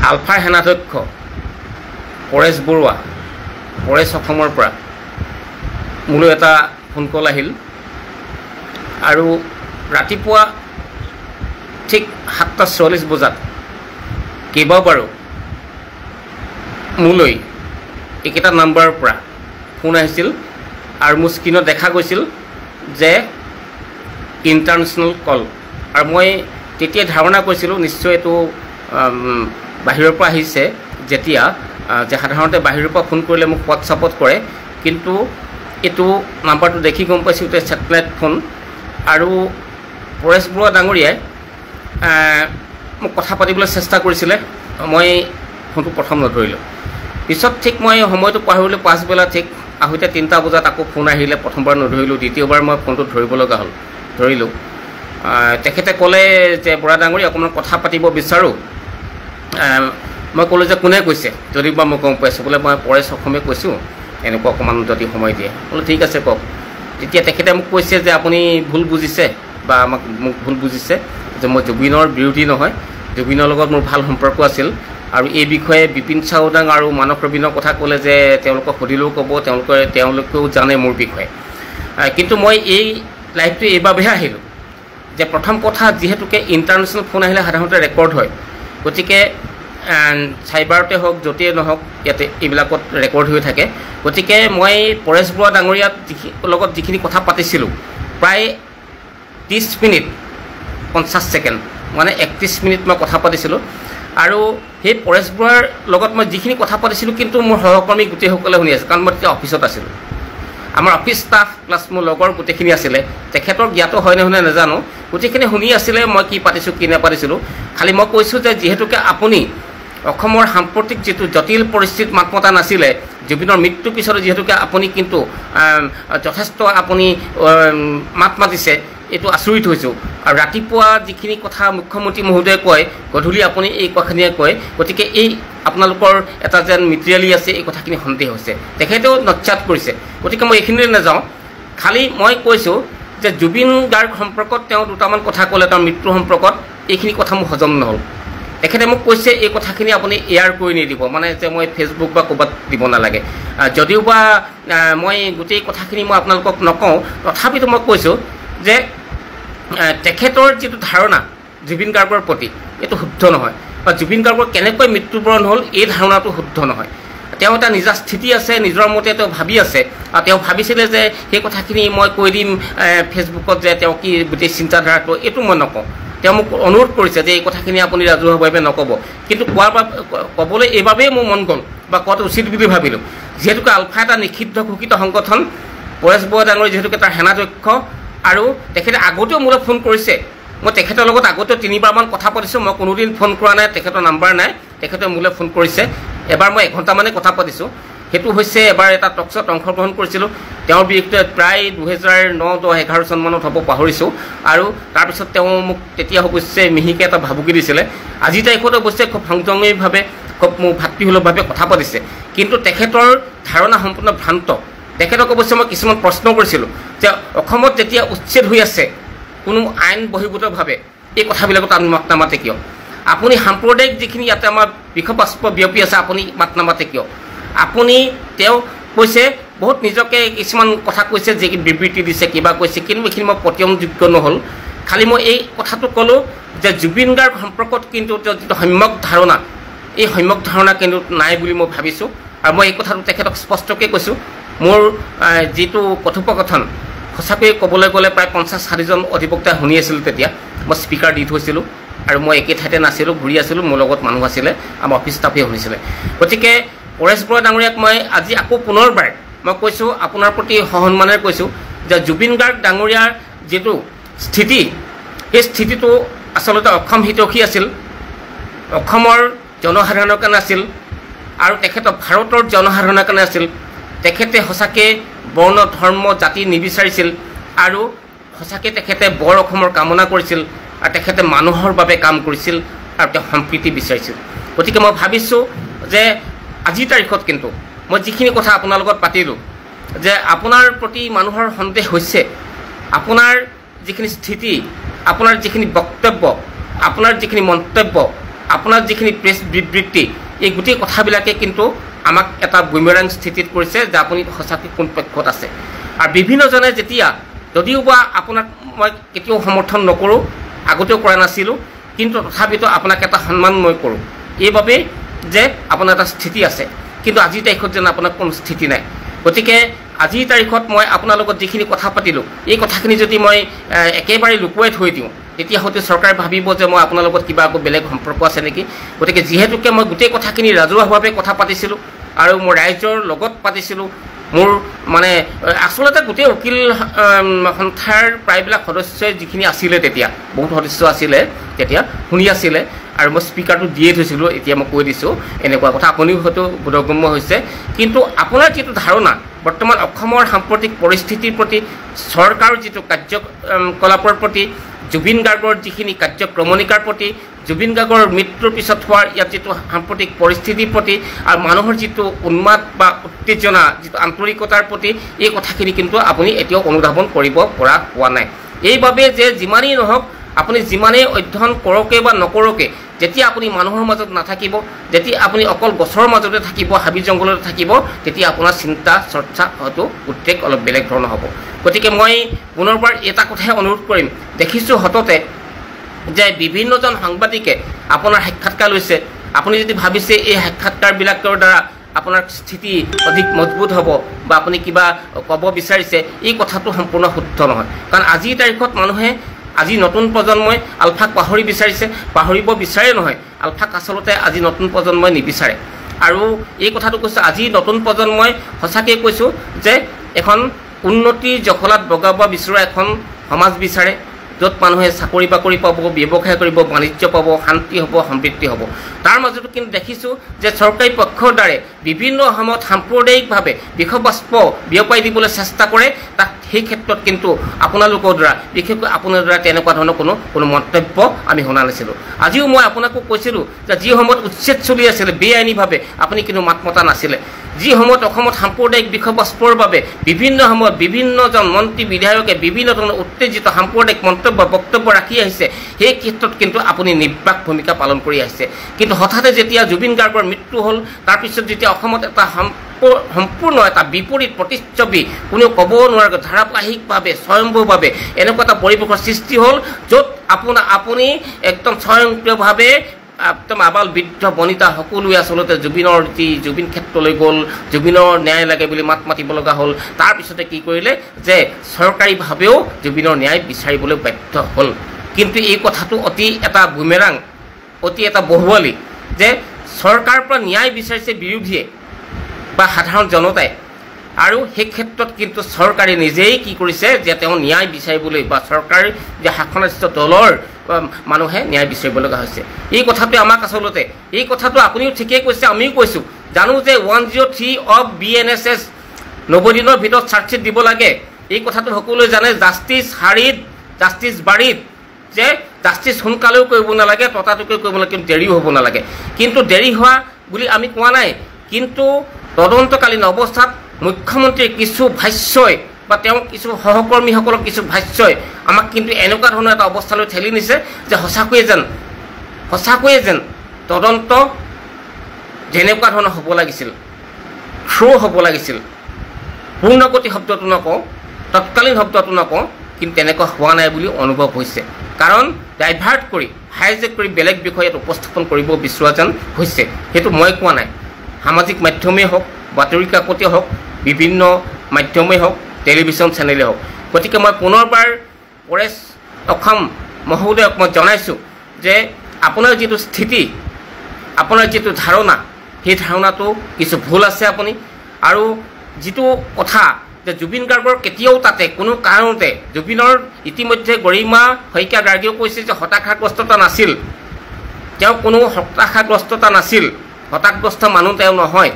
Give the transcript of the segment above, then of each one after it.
আলফাৰ সেনাধ্যক্ষ পৰেশ বৰুৱা পৰেশ অসমৰ পৰা মোলৈ এটা ফোন কল আহিল আৰু ৰাতিপুৱা ঠিক 7:44 বজাত কেইবাবাৰো মোলৈ এইকেইটা নাম্বাৰৰ পৰা ফোন আহিছিল আৰু মোৰ স্ক্ৰীণত দেখা গৈছিল যে ইণ্টাৰনেশ্যনেল কল আৰু মই তেতিয়া ধাৰণা কৰিছিলোঁ নিশ্চয় এইটো বাহিৰৰ পৰা আহিছে যেতিয়া যে সাধাৰণতে বাহিৰৰ পৰা ফোন কৰিলে মোক হোৱাটছআপত কৰে কিন্তু এইটো নাম্বাৰটো দেখি গম পাইছোঁ যে ছেটেলাইট ফোন আৰু পৰেশ বৰুৱা ডাঙৰীয়াই মোক কথা পাতিবলৈ চেষ্টা কৰিছিলে মই ফোনটো প্ৰথম নধৰিলোঁ পিছত ঠিক মই সময়টো পাহৰিলোঁ পাছবেলা ঠিক আহোঁতে 3টা বজাত আকৌ ফোন আহিলে প্ৰথমবাৰ নধৰিলোঁ দ্বিতীয়বাৰ মই ফোনটো ধৰিব লগা হ'ল ধৰিলোঁ তেখেতে ক'লে যে বৰা ডাঙৰীয়া অকণমান কথা পাতিব বিচাৰোঁ মই ক'লোঁ যে কোনে কৈছে যদি বা মই গম পাইছোঁ বোলে মই পৰেশ অসমে কৈছোঁ এনেকুৱা অকণমান যদি সময় দিয়ে বোলো ঠিক আছে কওক তেতিয়া তেখেতে মোক কৈছে যে আপুনি ভুল বুজিছে বা মোক ভুল বুজিছে যে মই জুবিনৰ বিৰোধী নহয় জুবিনৰ লগত মোৰ ভাল সম্পৰ্ক আছিল আৰু এই বিষয়ে বিপিন চাওডাং আৰু মানস ৰবীনৰ কথা ক'লে যে তেওঁলোকক সুধিলেও ক'ব তেওঁলোকেও জানে মোৰ বিষয়ে কিন্তু মই এই লাইভটো এইবাবেহে আহিলোঁ যে প্ৰথম কথা যিহেতুকে ইণ্টাৰনেশ্যনেল ফোন আহিলে সাধাৰণতে ৰেকৰ্ড হয় গতিকে চাইবাৰতে হওক য'তেই নহওক ইয়াতে এইবিলাকত ৰেকৰ্ড হৈ থাকে গতিকে মই পৰেশ বৰুৱা ডাঙৰীয়াৰ লগত যিখিনি কথা পাতিছিলোঁ প্ৰায় 30 মিনিট 50 ছেকেণ্ড মানে 31 মিনিট মই কথা পাতিছিলোঁ আৰু সেই পৰেশ বৰুৱাৰ লগত মই যিখিনি কথা পাতিছিলোঁ কিন্তু মোৰ সহকৰ্মী গোটেইসকলে শুনি আছে কাৰণ মই তেতিয়া অফিচত আছিলোঁ আমাৰ অফিচ ষ্টাফ প্লাছ মোৰ লগৰ গোটেইখিনি আছিলে তেখেতৰ জ্ঞাত হয় নে নাজানো গোটেইখিনি শুনি আছিলে মই কি পাতিছোঁ কি নাপাতিছিলোঁ খালি মই কৈছোঁ যে যিহেতুকে আপুনি অসমৰ সাম্প্ৰতিক যিটো জটিল পৰিস্থিতিত মাত মতা নাছিলে জুবিনৰ মৃত্যুৰ পিছতো যিহেতুকে আপুনি কিন্তু যথেষ্ট আপুনি মাত মাতিছে এইটো আচৰিত হৈছোঁ আৰু ৰাতিপুৱা যিখিনি কথা মুখ্যমন্ত্ৰী মহোদয়ে কয় গধূলি আপুনি এই কথাখিনিয়ে কয় গতিকে এই আপোনালোকৰ এটা যেন মিত্ৰিয়ালি আছে এই কথাখিনি সন্দেহ হৈছে তেখেতেও নচ্যাত কৰিছে গতিকে মই এইখিনিলৈ নাযাওঁ খালি মই কৈছোঁ যে জুবিন গাৰ্গ সম্পৰ্কত তেওঁ দুটামান কথা ক'লে তেওঁৰ মৃত্যু সম্পৰ্কত এইখিনি কথা মোৰ হজম নহ'ল তেখেতে মোক কৈছে এই কথাখিনি আপুনি এয়াৰ কৰি নিদিব মানে যে মই ফেচবুক বা ক'ৰবাত দিব নালাগে যদিও বা মই গোটেই কথাখিনি মই আপোনালোকক নকওঁ তথাপিতো মই কৈছোঁ যে তেখেতৰ যিটো ধাৰণা জুবিন গাৰ্গৰ প্ৰতি এইটো শুদ্ধ নহয় বা জুবিন গাৰ্গৰ কেনেকৈ মৃত্যুবৰণ হ'ল এই ধাৰণাটো শুদ্ধ নহয় তেওঁ এটা নিজা স্থিতি আছে নিজৰ মতে তেওঁ ভাবি আছে আৰু তেওঁ ভাবিছিলে যে সেই কথাখিনি মই কৈ দিম ফেচবুকত যে তেওঁ কি গোটেই চিন্তাধাৰাটো এইটো মই নকওঁ তেওঁ মোক অনুৰোধ কৰিছে যে এই কথাখিনি আপুনি ৰাজহুৱাভাৱে নক'ব কিন্তু ক'বলৈ এইবাবেই মোৰ মন গ'ল বা কোৱাটো উচিত বুলি ভাবিলোঁ যিহেতুকে আলফা এটা নিষিদ্ধ ঘোষিত সংগঠন পৰেশ বৰুৱা ডাঙৰীয়া যিহেতুকে তাৰ সেনাধ্যক্ষ আৰু তেখেতে আগতেও মোলৈ ফোন কৰিছে মই তেখেতৰ লগত আগতেও 3বাৰমান কথা পাতিছোঁ মই কোনোদিন ফোন কৰা নাই তেখেতৰ নাম্বাৰ নাই তেখেতে মোলৈ ফোন কৰিছে এবাৰ মই 1 ঘণ্টামানে কথা পাতিছোঁ সেইটো হৈছে এবাৰ এটা টকশ্বত অংশগ্ৰহণ কৰিছিলোঁ তেওঁৰ বিৰুদ্ধে প্ৰায় 2009, 10, 11 চনমানত হ'ব পাহৰিছোঁ আৰু তাৰপিছত তেওঁ মোক তেতিয়া অৱশ্যে মিহিকে এটা ভাবুকি দিছিলে আজি তাৰিখত অৱশ্যে খুব সংযমীভাৱে খুব মোক ভাতৃসুলভভাৱে কথা পাতিছে কিন্তু তেখেতৰ ধাৰণা সম্পূৰ্ণ ভ্ৰান্ত তেখেতক অৱশ্যে মই কিছুমান প্ৰশ্ন কৰিছিলোঁ যে অসমত যেতিয়া উচ্ছেদ হৈ আছে কোনো আইন বহিৰ্ভূতভাৱে এই কথাবিলাকত আমি মাত নামাতে কিয় আপুনি সাম্প্ৰদায়িক যিখিনি ইয়াতে আমাৰ বিষপাস্প বিয়পি আছে আপুনি মাত নামাতে কিয় আপুনি তেওঁ কৈছে বহুত নিজকে কিছুমান কথা কৈছে যে বিবৃতি দিছে কিবা কৈছে কিন্তু এইখিনি মই প্ৰতিমযোগ্য নহ'ল খালি মই এই কথাটো ক'লোঁ যে জুবিন গাৰ্গ সম্পৰ্কত কিন্তু যিটো সম্যক ধাৰণা এই সম্যক ধাৰণা কিন্তু নাই বুলি মই ভাবিছোঁ আৰু মই এই কথাটো তেখেতক স্পষ্টকৈ কৈছোঁ মোৰ যিটো কথোপকথন সঁচাকৈয়ে ক'বলৈ গ'লে প্ৰায় 50-60জন অধিবক্তাই শুনি আছিল তেতিয়া মই স্পীকাৰ দি থৈছিলোঁ আৰু মই একে ঠাইতে নাছিলোঁ ঘূৰি আছিলোঁ মোৰ লগত মানুহ আছিলে আমাৰ অফিচ ষ্টাফে শুনিছিলে গতিকে পৰেশ বৰুৱা ডাঙৰীয়াক মই আজি আকৌ পুনৰবাৰ মই কৈছোঁ আপোনাৰ প্ৰতি সন্মানেৰে কৈছোঁ যে জুবিন গাৰ্গ ডাঙৰীয়াৰ যিটো স্থিতি সেই স্থিতিটো আচলতে অসম হিতৈষী আছিল অসমৰ জনসাধাৰণৰ কাৰণে আছিল আৰু তেখেতৰ ভাৰতৰ জনসাধাৰণৰ কাৰণে আছিল তেখেতে সঁচাকৈ বৰ্ণ ধৰ্ম জাতি নিবিচাৰিছিল আৰু সঁচাকৈ তেখেতে বৰ অসমৰ কামনা কৰিছিল আৰু তেখেতে মানুহৰ বাবে কাম কৰিছিল আৰু তেওঁ সম্প্ৰীতি বিচাৰিছিল গতিকে মই ভাবিছোঁ যে আজিৰ তাৰিখত কিন্তু মই যিখিনি কথা আপোনাৰ লগত পাতিলোঁ যে আপোনাৰ প্ৰতি মানুহৰ সন্দেহ হৈছে আপোনাৰ যিখিনি স্থিতি আপোনাৰ যিখিনি বক্তব্য আপোনাৰ যিখিনি মন্তব্য আপোনাৰ যিখিনি প্ৰেছ বিবৃতি এই গোটেই কথাবিলাকে কিন্তু আমাক এটা বুমেৰাং স্থিতিত কৰিছে যে আপুনি সঁচাকৈ কোন পক্ষত আছে। আৰু বিভিন্নজনে যেতিয়া যদিওবা আপোনাক মই কেতিয়াও সমৰ্থন নকৰোঁ, আগতেও কৰা নাছিলোঁ, কিন্তু তথাপিতো আপোনাক এটা সন্মান মই কৰোঁ এইবাবেই যে আপোনাৰ এটা স্থিতি আছে, কিন্তু আজিৰ তাৰিখত যেন আপোনাৰ কোনো স্থিতি নাই। গতিকে আজিৰ তাৰিখত মই আপোনাৰ লগত যিখিনি কথা পাতিলোঁ এই কথাখিনি যদি মই একেবাৰে লুকুৱাই থৈ দিওঁ তেতিয়া হয়তো চৰকাৰে ভাবিব যে মই আপোনাৰ লগত কিবা আকৌ বেলেগ সম্পৰ্ক আছে নেকি। গতিকে যিহেতুকে মই গোটেই কথাখিনি ৰাজহুৱাভাৱে কথা পাতিছিলোঁ আৰু মই ৰাইজৰ লগত পাতিছিলোঁ, মোৰ মানে আচলতে গোটেই উকিল সন্থাৰ প্ৰায়বিলাক সদস্যই যিখিনি আছিলে তেতিয়া, বহুত সদস্য আছিলে তেতিয়া শুনি আছিলে, আৰু মই স্পীকাৰটো দিয়ে থৈছিলোঁ। এতিয়া মই কৈ দিছোঁ এনেকুৱা কথা, আপুনিও হয়তো বোধগম্য হৈছে। কিন্তু আপোনাৰ যিটো ধাৰণা বৰ্তমান অসমৰ সাম্প্ৰতিক পৰিস্থিতিৰ প্ৰতি, চৰকাৰৰ যিটো কাৰ্যকলাপৰ প্ৰতি, জুবিন গাৰ্গৰ যিখিনি কাৰ্যক্ৰমণিকাৰ প্ৰতি, জুবিন গাৰ্গৰ মৃত্যুৰ পিছত হোৱাৰ ইয়াত যিটো সাম্প্ৰতিক পৰিস্থিতিৰ প্ৰতি আৰু মানুহৰ যিটো উন্মাদ বা উত্তেজনা, যিটো আন্তৰিকতাৰ প্ৰতি, এই কথাখিনি কিন্তু আপুনি এতিয়াও অনুধাৱন কৰিব পৰা হোৱা নাই। এইবাবে যে যিমানেই নহওক আপুনি যিমানেই অধ্যয়ন কৰকে বা নকৰকে, যেতিয়া আপুনি মানুহৰ মাজত নাথাকিব, যেতিয়া আপুনি অকল গছৰ মাজতে থাকিব, হাবি জংঘলতে থাকিব, তেতিয়া আপোনাৰ চিন্তা চৰ্চা হয়তো উদ্বেগ অলপ বেলেগ ধৰণৰ হ'ব। গতিকে মই পুনৰবাৰ এটা কথাই অনুৰোধ কৰিম, দেখিছোঁ সততে যে বিভিন্নজন সাংবাদিকে আপোনাৰ সাক্ষাৎকাৰ লৈছে। আপুনি যদি ভাবিছে এই সাক্ষাৎকাৰবিলাকৰ দ্বাৰা আপোনাৰ স্থিতি অধিক মজবুত হ'ব বা আপুনি কিবা ক'ব বিচাৰিছে, এই কথাটো সম্পূৰ্ণ শুদ্ধ নহয়। কাৰণ আজিৰ তাৰিখত মানুহে, আজি নতুন প্ৰজন্মই আলফাক পাহৰিব বিচাৰে নহয়, আলফাক আচলতে আজি নতুন প্ৰজন্মই নিবিচাৰে। আৰু এই কথাটো কৈছোঁ, আজি নতুন প্ৰজন্মই সঁচাকৈ কৈছোঁ যে এখন উন্নতিৰ জখলাত বগাব বিচৰা এখন সমাজ বিচাৰে, য'ত মানুহে চাকৰি বাকৰি পাব, ব্যৱসায় কৰিব, বাণিজ্য পাব, শান্তি হ'ব, সমৃদ্ধি হ'ব। তাৰ মাজতো কিন্তু দেখিছোঁ যে চৰকাৰী পক্ষৰ দ্বাৰাই বিভিন্ন সময়ত সাম্প্ৰদায়িকভাৱে বিষবাষ্প বিয়পাই দিবলৈ চেষ্টা কৰে। তাক সেই ক্ষেত্ৰত কিন্তু আপোনালোকৰ দ্বাৰা, বিশেষকৈ আপোনাৰ দ্বাৰা তেনেকুৱা ধৰণৰ কোনো মন্তব্য আমি শুনা নাছিলোঁ। আজিও মই আপোনাকো কৈছিলোঁ যে যি সময়ত উচ্ছেদ চলি আছিলে বেআইনীভাৱে, আপুনি কিন্তু মাত মতা নাছিলে। যি সময়ত অসমত সাম্প্ৰদায়িক বিষবাষ্পৰ বাবে বিভিন্ন সময়ত বিভিন্নজন মন্ত্ৰী বিধায়কে বিভিন্ন ধৰণৰ উত্তেজিত সাম্প্ৰদায়িক বক্তব্য ৰাখি আহিছে, সেই ক্ষেত্ৰত কিন্তু আপুনি নিৰ্বাক ভূমিকা পালন কৰি আহিছে। কিন্তু হঠাতে যেতিয়া জুবিন গাৰ্গৰ মৃত্যু হ'ল, তাৰপিছত যেতিয়া অসমত এটা সম্পূৰ্ণ এটা বিপৰীত প্ৰতিচ্ছবি, কোনেও ক'ব নোৱাৰে ধাৰাবাহিকভাৱে স্বয়ম্ভূভাৱে এনেকুৱা এটা পৰিৱেশৰ সৃষ্টি হ'ল, য'ত আপুনি একদম স্বয়ংক্ৰিয়ভাৱে একদম আবাল বৃদ্ধ বনিতা সকলোৱে আচলতে জুবিন ক্ষেত্ৰলৈ গ'ল, জুবিনৰ ন্যায় লাগে বুলি মাত মাতিব লগা হ'ল। তাৰপিছতে কি কৰিলে যে চৰকাৰীভাৱেও জুবিনৰ ন্যায় বিচাৰিবলৈ বাধ্য হ'ল। কিন্তু এই কথাটো অতি এটা বুমেৰাং, অতি এটা বহুৱালি, যে চৰকাৰৰ পৰা ন্যায় বিচাৰিছে বিৰোধীয়ে বা সাধাৰণ জনতাই, আৰু সেই ক্ষেত্ৰত কিন্তু চৰকাৰে নিজেই কি কৰিছে যে তেওঁ ন্যায় বিচাৰিবলৈ বা চৰকাৰ যে শাসনাধিষ্ঠ দলৰ মানুহে ন্যায় বিচাৰিব লগা হৈছে। এই কথাটোৱে আমাক আচলতে, এই কথাটো আপুনিও ঠিকেই কৈছে, আমিও কৈছোঁ, জানো যে 103 অফ BNSS 90 দিনৰ ভিতৰত চাৰ্জশ্বিট দিব লাগে। এই কথাটো সকলোৱে জানে। জাষ্টিছ বাৰীত যে জাষ্টিছ সোনকালেও কৰিব নালাগে, ততাতৈয়াকৈ কৰিব নালাগে, কিন্তু দেৰিও হ'ব নালাগে। কিন্তু দেৰি হোৱা বুলি আমি কোৱা নাই, কিন্তু তদন্তকালীন অৱস্থাত মুখ্যমন্ত্ৰীৰ কিছু ভাষ্যই বা তেওঁ কিছু সহকৰ্মীসকলৰ কিছু ভাষ্যই আমাক কিন্তু এনেকুৱা ধৰণৰ এটা অৱস্থালৈ ঠেলি নিছে যে সঁচাকৈয়ে যেন তদন্ত যেনেকুৱা ধৰণৰ হ'ব লাগিছিল, হ'ব লাগিছিল, পূৰ্ণগতি শব্দটো নকওঁ, তৎকালীন শব্দটো নকওঁ, কিন্তু তেনেকুৱা হোৱা নাই বুলি অনুভৱ হৈছে। কাৰণ ডাইভাৰ্ট কৰি, হাইজেক কৰি বেলেগ বিষয়ত উপস্থাপন কৰিব বিচৰা যেন হৈছে। সেইটো মই কোৱা নাই, সামাজিক মাধ্যমেই হওক, বাতৰি কাকতেই হওক, বিভিন্ন মাধ্যমেই হওক, টেলিভিশ্যন চেনেলেই হওক। গতিকে মই পুনৰবাৰ পৰেশ অসম মহোদয়ক মই জনাইছোঁ যে আপোনাৰ যিটো স্থিতি, আপোনাৰ যিটো ধাৰণা, সেই ধাৰণাটো কিছু ভুল আছে আপুনি। আৰু যিটো কথা যে জুবিন গাৰ্গৰ কেতিয়াও তাতে কোনো কাৰণতে, জুবিনৰ ইতিমধ্যে গৰিমা শইকীয়া গাৰ্গেও কৈছে যে হতাশাগ্ৰস্ততা নাছিল, তেওঁ কোনো হতাশাগ্ৰস্ততা নাছিল, হতাশগ্ৰস্ত মানুহ তেওঁ নহয়।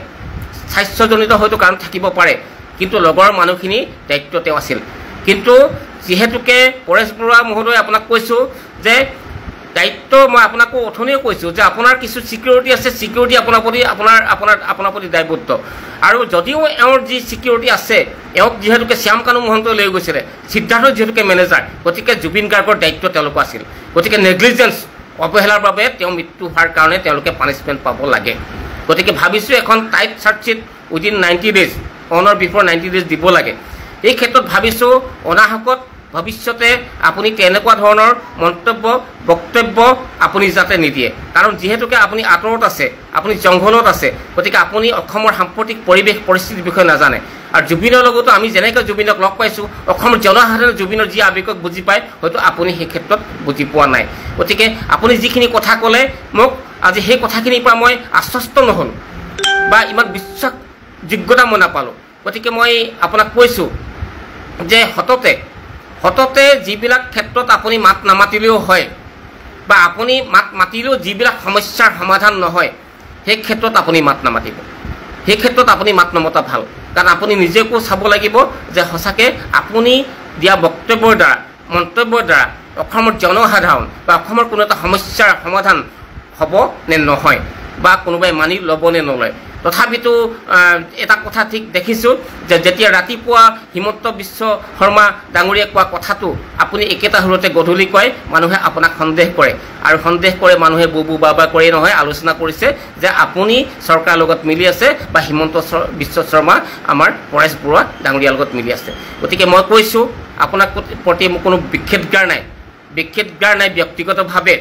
স্বাস্থ্যজনিত হয়তো কাৰণ থাকিব পাৰে, কিন্তু লগৰ মানুহখিনি দায়িত্ব তেওঁ আছিল। কিন্তু যিহেতুকে পৰেশ বৰুৱা মহোদয় আপোনাক কৈছোঁ যে দায়িত্ব, মই আপোনাকো অথনিও কৈছোঁ যে আপোনাৰ কিছু ছিকিউৰিটি আছে, ছিকিউৰিটি আপোনাৰ প্ৰতি দায়বদ্ধ। আৰু যদিও এওঁৰ যি ছিকিউৰিটি আছে, এওঁক যিহেতুকে শ্যামকানু মহন্তই লৈ গৈছিলে, সিদ্ধাৰ্থ যিহেতুকে মেনেজাৰ, গতিকে জুবিন গাৰ্গৰ দায়িত্ব তেওঁলোকৰ আছিল। গতিকে নেগলিজেঞ্চ অৱহেলাৰ বাবে তেওঁ মৃত্যু হোৱাৰ কাৰণে তেওঁলোকে পানিছমেণ্ট পাব লাগে গতিকে ভাবিছোঁ এখন tight charge sheet within 90 days on or before 90 days দিব লাগে এই ক্ষেত্ৰত ভাবিছোঁ অনাহকত ভৱিষ্যতে আপুনি তেনেকুৱা ধৰণৰ মন্তব্য বক্তব্য আপুনি যাতে নিদিয়ে কাৰণ যিহেতুকে আপুনি আঁতৰত আছে আপুনি জংঘলত আছে গতিকে আপুনি অসমৰ সাম্প্ৰতিক পৰিৱেশ পৰিস্থিতিৰ বিষয়ে নাজানে আৰু জুবিনৰ লগতো আমি যেনেকৈ জুবিনক লগ পাইছোঁ অসমৰ জনসাধাৰণে জুবিনৰ যি আৱেগক বুজি পায় হয়তো আপুনি সেই ক্ষেত্ৰত বুজি পোৱা নাই গতিকে আপুনি যিখিনি কথা ক'লে মোক আজি সেই কথাখিনিৰ পৰা মই আশ্বস্ত নহ'লোঁ বা ইমান বিশ্বাসযোগ্যতা মই নাপালোঁ গতিকে মই আপোনাক কৈছোঁ যে সততে যিবিলাক ক্ষেত্ৰত আপুনি মাত নামাতিলেও হয় বা আপুনি মাত মাতিলেও যিবিলাক সমস্যাৰ সমাধান নহয় সেই ক্ষেত্ৰত আপুনি মাত নামাতিব সেই ক্ষেত্ৰত আপুনি মাত নমতা ভাল কাৰণ আপুনি নিজেকো চাব লাগিব যে সঁচাকৈ আপুনি দিয়া বক্তব্যৰ দ্বাৰা মন্তব্যৰ দ্বাৰা অসমৰ জনসাধাৰণ বা অসমৰ কোনো এটা সমস্যাৰ সমাধান হ'ব নে নহয় বা কোনোবাই মানি ল'ব নে নলয় তথাপিতো এটা কথা ঠিক দেখিছোঁ যে যেতিয়া ৰাতিপুৱা হিমন্ত বিশ্ব শৰ্মা ডাঙৰীয়াই কোৱা কথাটো আপুনি একেটা সুৰতে গধূলি কয় মানুহে আপোনাক সন্দেহ কৰে আৰু সন্দেহ কৰে মানুহে বুবু বাবা কৰি নহয় আলোচনা কৰিছে যে আপুনি চৰকাৰৰ লগত মিলি আছে বা হিমন্ত বিশ্ব শৰ্মা আমাৰ পৰেশ বৰুৱা ডাঙৰীয়াৰ লগত মিলি আছে গতিকে মই কৈছোঁ আপোনাক প্ৰতি মোৰ কোনো বিক্ষেপগাৰ নাই ব্যক্তিগতভাৱে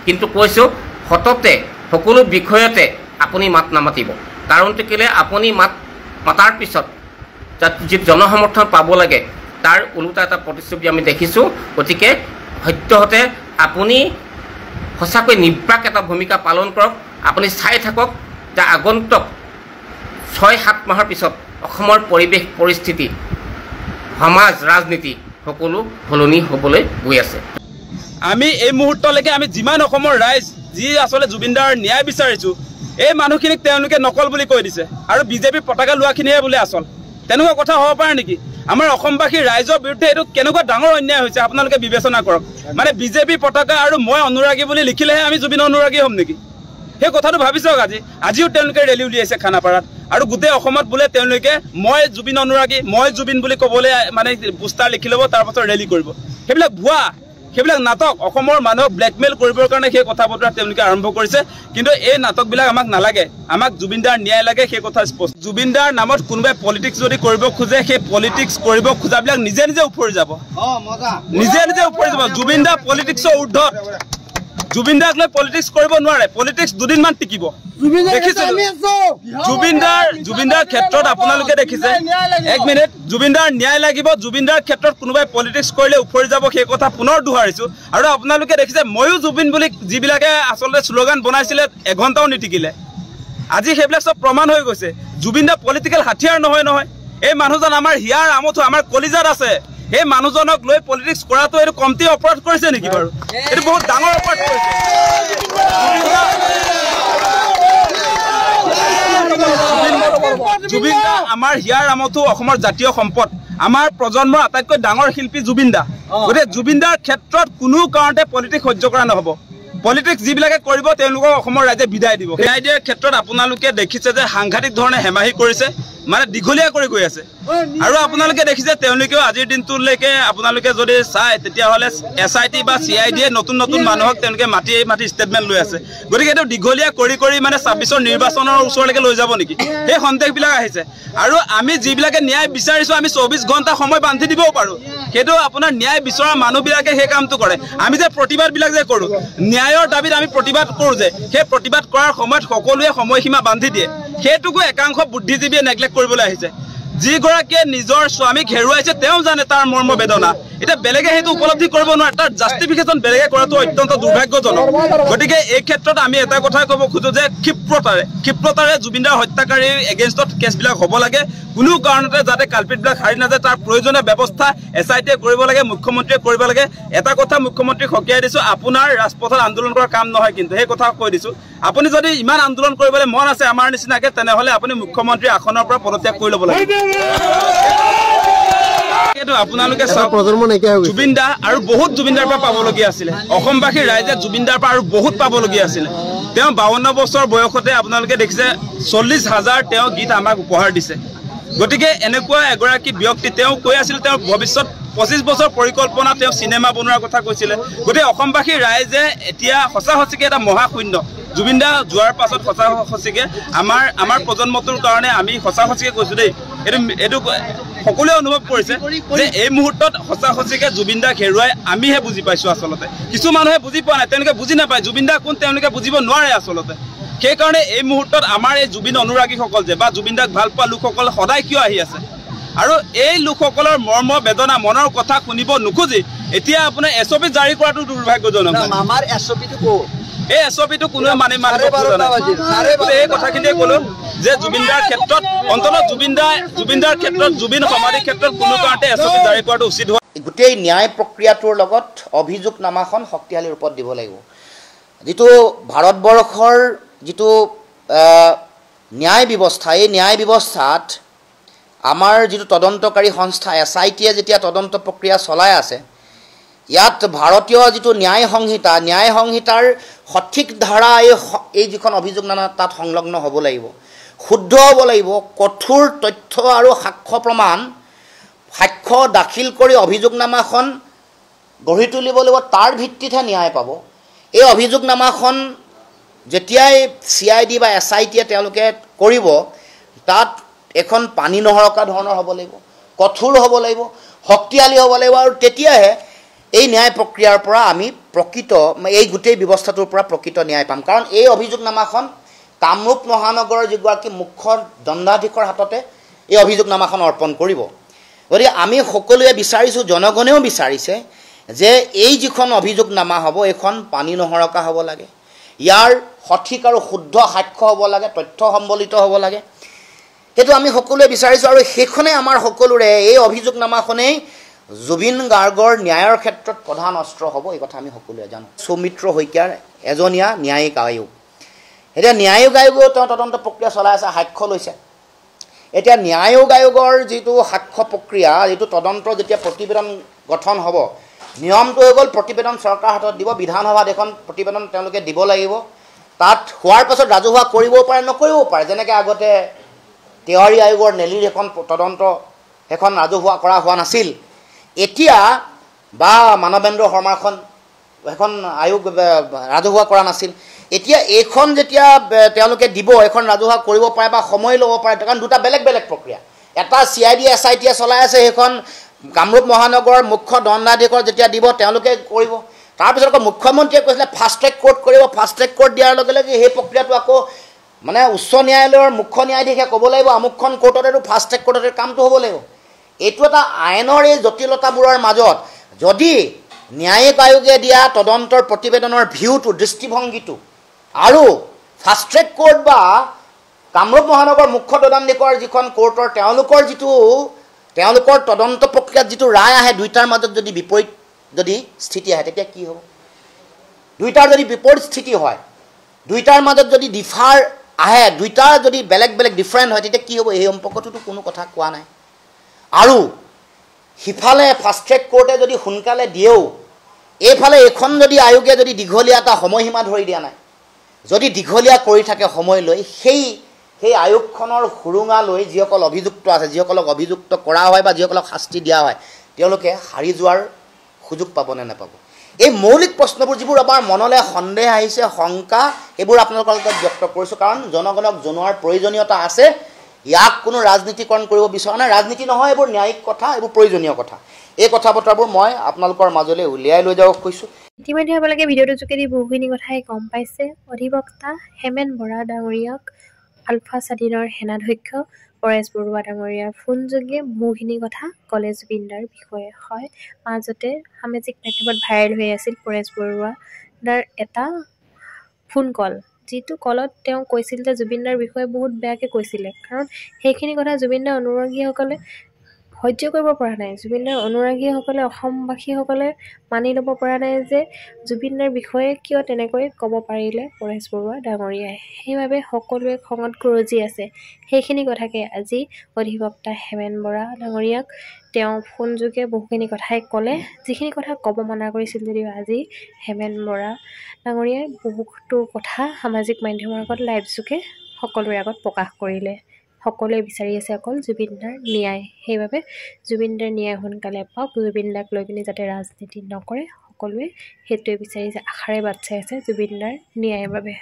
কিন্তু কৈছোঁ সততে সকলো বিষয়তে আপুনি মাত নামাতিব কাৰণটো কেলে আপুনি মাতাৰ পিছত যি জনসমৰ্থন পাব লাগে তাৰ ওলোটা এটা প্ৰতিচ্ছবি আমি দেখিছোঁ গতিকে সত্যহতে আপুনি সঁচাকৈ নিৰ্বাক এটা ভূমিকা পালন কৰক আপুনি চাই থাকক যে আগন্তুক 6-7 মাহৰ পিছত অসমৰ পৰিৱেশ পৰিস্থিতি সমাজ ৰাজনীতি সকলো সলনি হ'বলৈ গৈ আছে আমি এই মুহূৰ্তলৈকে আমি যিমান অসমৰ ৰাইজ যি আসলে জুবিনদাৰ ন্যায় বিচাৰিছোঁ এই মানুহখিনিক তেওঁলোকে নকল বুলি কৈ দিছে আৰু বিজেপি পতাকা লোৱাখিনিয়ে বোলে আসল তেনেকুৱা কথা হ'ব পাৰে নেকি আমাৰ অসমবাসী ৰাইজৰ বিৰুদ্ধে এইটো কেনেকুৱা ডাঙৰ অন্যায় হৈছে আপোনালোকে বিবেচনা কৰক মানে বিজেপি পতাকা আৰু মই অনুৰাগী বুলি লিখিলেহে আমি জুবিন অনুৰাগী হ'ম নেকি সেই কথাটো ভাবি চাওক আজিও তেওঁলোকে ৰেলী উলিয়াইছে খানাপাৰাত আৰু গোটেই অসমত বোলে তেওঁলোকে মই জুবিন অনুৰাগী মই জুবিন বুলি ক'বলৈ মানে পোষ্টাৰ লিখি ল'ব তাৰপাছত ৰেলী কৰিব সেইবিলাক ভুৱা সেইবিলাক নাটক অসমৰ মানুহক ব্লেকমেইল কৰিবৰ কাৰণে সেই কথা বতৰা তেওঁলোকে আৰম্ভ কৰিছে কিন্তু এই নাটকবিলাক আমাক নালাগে আমাক জুবিনদাৰ ন্যায় লাগে সেই কথা স্পষ্ট জুবিনদাৰ নামত কোনোবাই পলিটিক্স যদি কৰিব খোজে সেই পলিটিক্স কৰিব খোজাবিলাক নিজে উফৰি যাব জুবিনদা পলিটিক্সৰ ঊৰ্ধত জুবিনদাক লৈ পলিটিক্স কৰিব নোৱাৰে পলিটিক্স দুদিনমান টিকিব জুবিনদাৰ ক্ষেত্ৰত আপোনালোকে দেখিছে 1 মিনিট জুবিনদাৰ ন্যায় লাগিব জুবিনদাৰ ক্ষেত্ৰত কোনোবাই পলিটিক্স কৰিলে উফৰি যাব সেই কথা পুনৰ দোহাৰিছোঁ আৰু আপোনালোকে দেখিছে ময়ো জুবিন বুলি যিবিলাকে আচলতে শ্লোগান বনাইছিলে এঘণ্টাও নিটিকিলে আজি সেইবিলাক চব প্ৰমাণ হৈ গৈছে জুবিনদা পলিটিকেল হাতিয়াৰ নহয় এই মানুহজন আমাৰ হিয়াৰ আমঠু আমাৰ কলিজাত আছে এই মানুহজনক লৈ পলিটিক্স কৰাটো এইটো কমতি অপৰাধ কৰিছে নেকি বাৰু এইটো বহুত ডাঙৰ অপৰাধ কৰিছে জুবিনদা আমাৰ হিয়াৰ আমঠু অসমৰ জাতীয় সম্পদ আমাৰ প্ৰজন্মৰ আটাইতকৈ ডাঙৰ শিল্পী জুবিনদা গতিকে জুবিনদাৰ ক্ষেত্ৰত কোনো কাৰণতে পলিটিক্স সহ্য কৰা নহ'ব পলিটিক্স যিবিলাকে কৰিব তেওঁলোকক অসমৰ ৰাইজে বিদায় দিব বিদায় দিয়াৰ ক্ষেত্ৰত আপোনালোকে দেখিছে যে সাংঘাতিক ধৰণে হেমাহি কৰিছে মানে দীঘলীয়া কৰি গৈ আছে আৰু আপোনালোকে দেখিছে তেওঁলোকেও আজিৰ দিনটোলৈকে আপোনালোকে যদি চায় তেতিয়াহ'লে SIT বা CID নতুন মানুহক তেওঁলোকে মাতি ষ্টেটমেণ্ট লৈ আছে গতিকে এইটো দীঘলীয়া কৰি মানে 26ৰ নিৰ্বাচনৰ ওচৰলৈকে লৈ যাব নেকি সেই সন্দেহবিলাক আহিছে আৰু আমি যিবিলাকে ন্যায় বিচাৰিছোঁ আমি 24 ঘণ্টা সময় বান্ধি দিবও পাৰোঁ সেইটো আপোনাৰ ন্যায় বিচৰা মানুহবিলাকে সেই কামটো কৰে আমি যে প্ৰতিবাদবিলাক যে কৰোঁ ন্যায়ৰ দাবীত আমি প্ৰতিবাদ কৰোঁ যে সেই প্ৰতিবাদ কৰাৰ সময়ত সকলোৱে সময়সীমা বান্ধি দিয়ে সেইটোকো একাংশ বুদ্ধিজীৱীয়ে নেগলেক্ট কৰিবলৈ আহিছে যিগৰাকীয়ে নিজৰ স্বামীক হেৰুৱাইছে তেওঁ জানে তাৰ মৰ্ম বেদনা এটা বেলেগে সেইটো উপলব্ধি কৰিব নোৱাৰে তাৰ জাষ্টিফিকেশ্যন বেলেগে কৰাটো অত্যন্ত দুৰ্ভাগ্যজনক গতিকে এই ক্ষেত্ৰত আমি এটা কথা ক'ব খোজোঁ যে ক্ষিপ্ৰতাৰে জুবিনদাৰ হত্যাকাৰীৰ এগেইনষ্টত কেছবিলাক হ'ব লাগে কোনো কাৰণতে যাতে কালপিটবিলাক হাৰি নাযায় তাৰ প্ৰয়োজনীয় ব্যৱস্থা SITয়ে কৰিব লাগে মুখ্যমন্ত্ৰীয়ে কৰিব লাগে এটা কথা মুখ্যমন্ত্ৰীক সকীয়াই দিছোঁ আপোনাৰ ৰাজপথত আন্দোলন কৰাৰ কাম নহয় কিন্তু সেই কথা কৈ দিছোঁ আপুনি যদি ইমান আন্দোলন কৰিবলৈ মন আছে আমাৰ নিচিনাকৈ তেনেহ'লে আপুনি মুখ্যমন্ত্ৰীৰ আসনৰ পৰা পদত্যাগ কৰি ল'ব লাগে আপোনালোকে জুবিনদা আৰু বহুত জুবিনদাৰ পৰা পাবলগীয়া আছিলে অসমবাসীৰ ৰাইজে জুবিনদাৰ পৰা আৰু বহুত পাবলগীয়া আছিলে তেওঁ 52 বছৰ বয়সতে আপোনালোকে দেখিছে 40,000 তেওঁ গীত আমাক উপহাৰ দিছে গতিকে এনেকুৱা এগৰাকী ব্যক্তি তেওঁ কৈ আছিল তেওঁৰ ভৱিষ্যত 25 বছৰ পৰিকল্পনা তেওঁ চিনেমা বনোৱাৰ কথা কৈছিলে গতিকে অসমবাসী ৰাইজে এতিয়া সঁচা সঁচিকে এটা মহাশূন্য জুবিন দা যোৱাৰ পাছত সঁচা সঁচিকে আমাৰ প্ৰজন্মটোৰ কাৰণে আমি সঁচা সঁচিকে কৈছোঁ দেই এইটো সকলোৱে অনুভৱ কৰিছে যে এই মুহূৰ্তত সঁচা সঁচিকে জুবিন দাক হেৰুৱাই আমিহে বুজি পাইছোঁ আচলতে কিছু মানুহে বুজি পোৱা নাই তেওঁলোকে বুজি নাপায় জুবিন দা কোন তেওঁলোকে বুজিব নোৱাৰে আচলতে সেইকাৰণে এই মুহূৰ্তত আমাৰ এই জুবিন অনুৰাগীসকল যে বা জুবিন দাক ভাল পোৱা লোকসকল সদায় কিয় আহি আছে আৰু এই লোকসকলৰ মৰ্ম বেদনা মনৰ কথা শুনিব নোখোজি এতিয়া আপোনাৰ SOP জাৰি কৰাটো দুৰ্ভাগ্যজনক আমাৰ SOPটো ক'ত এই SOPটো কোনোৱে মানিব এই কথাখিনিয়ে ক'লো যে জুবিন দাৰ ক্ষেত্ৰত অন্ততঃ জুবিন দাৰ ক্ষেত্ৰত জুবিন সমাধিৰ ক্ষেত্ৰত কোনো কাৰণতে SOP জাৰি কৰাটো উচিত হোৱা গোটেই ন্যায় প্ৰক্ৰিয়াটোৰ লগত অভিযোগনামাখন শক্তিশালী ৰূপত দিব লাগিব যিটো ভাৰতবৰ্ষৰ যিটো ন্যায় ব্যৱস্থা এই ন্যায় ব্যৱস্থাত আমাৰ যিটো তদন্তকাৰী সংস্থা SITয়ে যেতিয়া তদন্ত প্ৰক্ৰিয়া চলাই আছে ইয়াত ভাৰতীয় যিটো ন্যায় সংহিতাৰ সঠিক ধাৰা এই যিখন অভিযোগনামা তাত সংলগ্ন হ'ব লাগিব শুদ্ধ হ'ব লাগিব কঠোৰ তথ্য আৰু সাক্ষ্য দাখিল কৰি অভিযোগনামাখন গঢ়ি তুলিব লাগিব তাৰ ভিত্তিতহে ন্যায় পাব এই অভিযোগনামাখন যেতিয়াই CID বা SITয়ে তেওঁলোকে কৰিব তাত এখন পানী নহৰকা ধৰণৰ হ'ব লাগিব কঠোৰ হ'ব লাগিব শক্তিশালী হ'ব লাগিব আৰু তেতিয়াহে এই ন্যায় প্ৰক্ৰিয়াৰ পৰা আমি প্ৰকৃত এই গোটেই ব্যৱস্থাটোৰ পৰা প্ৰকৃত ন্যায় পাম কাৰণ এই অভিযোগনামাখন কামৰূপ মহানগৰৰ যিগৰাকী মুখ্য দণ্ডাধীশৰ হাততে এই অভিযোগনামাখন অৰ্পণ কৰিব গতিকে আমি সকলোৱে বিচাৰিছোঁ জনগণেও বিচাৰিছে যে এই যিখন অভিযোগনামা হ'ব এইখন পানী নহৰকা হ'ব লাগে ইয়াৰ সঠিক আৰু শুদ্ধ সাক্ষ্য হ'ব লাগে তথ্য সম্বলিত হ'ব লাগে সেইটো আমি সকলোৱে বিচাৰিছোঁ আৰু সেইখনে আমাৰ সকলোৰে এই অভিযোগনামাখনেই জুবিন গাৰ্গৰ ন্যায়ৰ ক্ষেত্ৰত প্ৰধান অস্ত্ৰ হ'ব এই কথা আমি সকলোৱে জানো সৌমিত্ৰ শইকীয়াৰ এজনীয়া ন্যায়িক আয়োগ এতিয়া ন্যায়িক আয়োগেও তেওঁ তদন্ত প্ৰক্ৰিয়া চলাই আছে সাক্ষ্য লৈছে এতিয়া ন্যায়িক আয়োগৰ যিটো সাক্ষ্য প্ৰক্ৰিয়া যিটো তদন্ত যেতিয়া প্ৰতিবেদন গঠন হ'ব নিয়মটো হৈ গ'ল প্ৰতিবেদন চৰকাৰৰ হাতত দিব বিধানসভাত এখন প্ৰতিবেদন তেওঁলোকে দিব লাগিব তাত হোৱাৰ পাছত ৰাজহুৱা কৰিবও পাৰে নকৰিবও পাৰে যেনেকৈ আগতে তেওহাৰী আয়োগৰ নেলিৰ এখন তদন্ত এখন ৰাজহুৱা কৰা হোৱা নাছিল এতিয়া বা মানৱেন্দ্ৰ শৰ্মাখন এখন আয়োগ ৰাজহুৱা কৰা নাছিল এতিয়া এইখন যেতিয়া তেওঁলোকে দিব এখন ৰাজহুৱা কৰিব পাৰে বা সময় ল'ব পাৰে কাৰণ দুটা বেলেগ বেলেগ প্ৰক্ৰিয়া এটা CID SITয়ে চলাই আছে সেইখন কামৰূপ মহানগৰৰ মুখ্য দণ্ডাধীশৰ যেতিয়া দিব তেওঁলোকে কৰিব তাৰপিছত আকৌ মুখ্যমন্ত্ৰীয়ে কৈছিলে ফাষ্ট ট্ৰেক কোৰ্ট কৰিব ফাষ্ট ট্ৰেক কোৰ্ট দিয়াৰ লগে লগে সেই প্ৰক্ৰিয়াটো আকৌ মানে উচ্চ ন্যায়ালয়ৰ মুখ্য ন্যায়াধীশে ক'ব লাগিব আমুকখন কোৰ্টতেতো ফাষ্ট ট্ৰেক কোৰ্টতে কামটো হ'ব লাগিব এইটো এটা আইনৰ এই জটিলতাবোৰৰ মাজত যদি ন্যায়িক আয়োগে দিয়া তদন্তৰ প্ৰতিবেদনৰ ভিউটো দৃষ্টিভংগীটো আৰু ফাষ্ট ট্ৰেক কোৰ্ট বা কামৰূপ মহানগৰ মুখ্য দণ্ডাধীশৰ যিখন কোৰ্টৰ তেওঁলোকৰ তদন্ত প্ৰক্ৰিয়াত যিটো ৰায় আহে দুইটাৰ মাজত যদি বিপৰীত যদি স্থিতি আহে তেতিয়া কি হ'ব দুইটাৰ যদি বিপৰীত স্থিতি হয় দুইটাৰ মাজত যদি ডিফাৰ আহে দুইটাৰ যদি বেলেগ বেলেগ ডিফাৰেণ্ট হয় তেতিয়া কি হ'ব এই সম্পৰ্কটোতো কোনো কথা কোৱা নাই আৰু সিফালে ফাষ্ট ট্ৰেক কোৰ্টে যদি সোনকালে দিয়েও এইফালে এখন যদি আয়োগে যদি দীঘলীয়া এটা সময়সীমা ধৰি দিয়া নাই যদি দীঘলীয়া কৰি থাকে সময় লৈ সেই আয়োগখনৰ সুৰুঙা লৈ যিসকল অভিযুক্ত আছে যিসকলক অভিযুক্ত কৰা হয় বা যিসকলক শাস্তি দিয়া হয় তেওঁলোকে হাৰি যোৱাৰ সুযোগ পাব নে নাপাব এই মৌলিক প্ৰশ্নবোৰ যিবোৰ আমাৰ মনলৈ সন্দেহ আহিছে শংকা এইবোৰ আপোনালোকৰ লগত ব্যক্ত কৰিছোঁ কাৰণ জনগণক জনোৱাৰ প্ৰয়োজনীয়তা আছে ইয়াক কোনো ৰাজনীতিকৰণ কৰিব বিচৰা নাই ৰাজনীতি নহয় এইবোৰ ন্যায়িক কথা এইবোৰ প্ৰয়োজনীয় কথা এই কথা বতৰাবোৰ মই আপোনালোকৰ মাজলৈ উলিয়াই লৈ যাব খুজিছোঁ ইতিমধ্যে আপোনালোকে ভিডিঅ'টোৰ যোগেদি বহুখিনি কথাই গম পাইছে অধিবক্তা হেমেন বৰা ডাঙৰীয়াক আলফা স্বাধীনৰ সেনাধ্যক্ষ পৰেশ বৰুৱা ডাঙৰীয়াৰ ফোনযোগে বহুখিনি কথা ক'লে জুবিন দাৰ বিষয়ে হয় মাজতে সামাজিক মাধ্যমত ভাইৰেল হৈ আছিল পৰেশ বৰুৱাৰ এটা ফোন কল যিটো কলত তেওঁ কৈছিল যে জুবিন দাৰ বিষয়ে বহুত বেয়াকৈ কৈছিলে কাৰণ সেইখিনি কথা জুবিন দাৰ অনুৰাগীসকলে সহ্য কৰিব পৰা নাই জুবিন দাৰ অনুৰাগীসকলে অসমবাসীসকলে মানি ল'ব পৰা নাই যে জুবিন দাৰ বিষয়ে কিয় তেনেকৈ ক'ব পাৰিলে পৰেশ বৰুৱা ডাঙৰীয়াই সেইবাবে সকলোৱে খঙত গৰজি আছে সেইখিনি কথাকে আজি অধিবক্তা হেমেন বৰা ডাঙৰীয়াক তেওঁ ফোনযোগে বহুখিনি কথাই ক'লে যিখিনি কথা ক'ব মনা কৰিছিল যদিও আজি হেমেন বৰা ডাঙৰীয়াই বহুতো কথা সামাজিক মাধ্যমৰ আগত লাইভ যোগে সকলোৰে আগত প্ৰকাশ কৰিলে সকলোৱে বিচাৰি আছে অকল জুবিনদাৰ ন্যায়। সেইবাবে জুবিনদাৰ ন্যায় সোনকালে পাওক, জুবিনদাক লৈ পিনি যাতে ৰাজনীতি নকৰে, সকলোৱে সেইটোৱে বিচাৰিছে, আশাৰে বাট চাই আছে জুবিনদাৰ ন্যায়ৰ বাবে।